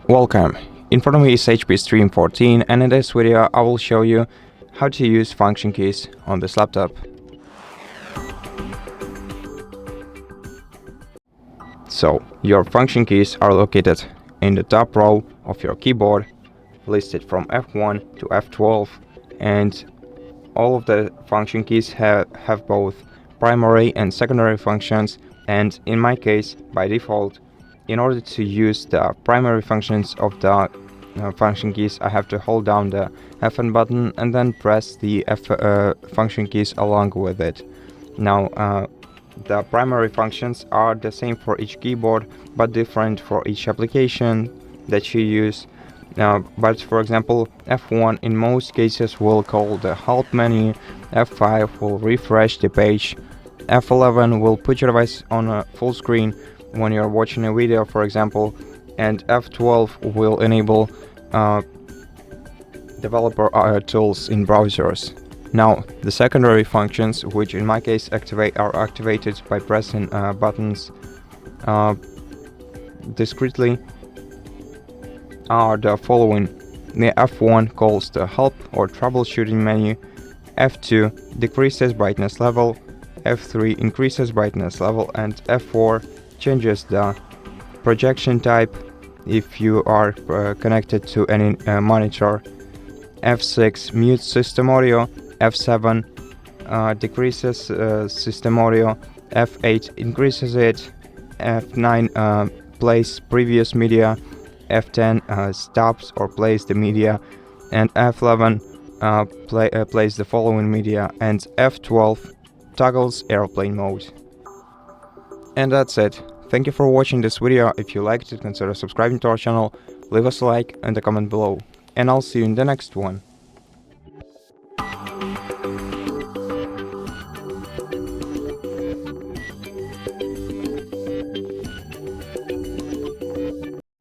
Welcome. In front of me is HP Stream 14, and in this video I will show you how to use function keys on this laptop. So, your function keys are located in the top row of your keyboard, listed from F1 to F12, and all of the function keys have both primary and secondary functions, and in my case, by default, in order to use the primary functions of the function keys, I have to hold down the F1 button and then press the F function keys along with it. Now, the primary functions are the same for each keyboard, but different for each application that you use. But for example, F1 in most cases will call the help menu, F5 will refresh the page, F11 will put your device on a full screen when you're watching a video, for example, and F12 will enable developer tools in browsers. Now, the secondary functions, which in my case are activated by pressing buttons discretely, are the following. The F1 calls the help or troubleshooting menu, F2 decreases brightness level, F3 increases brightness level, and F4 changes the projection type if you are connected to any monitor, F6 mutes system audio, F7 decreases system audio, F8 increases it, F9 plays previous media, F10 stops or plays the media, and F11 plays the following media, and F12 toggles airplane mode. And that's it. Thank you for watching this video. If you liked it, consider subscribing to our channel, leave us a like and a comment below, and I'll see you in the next one.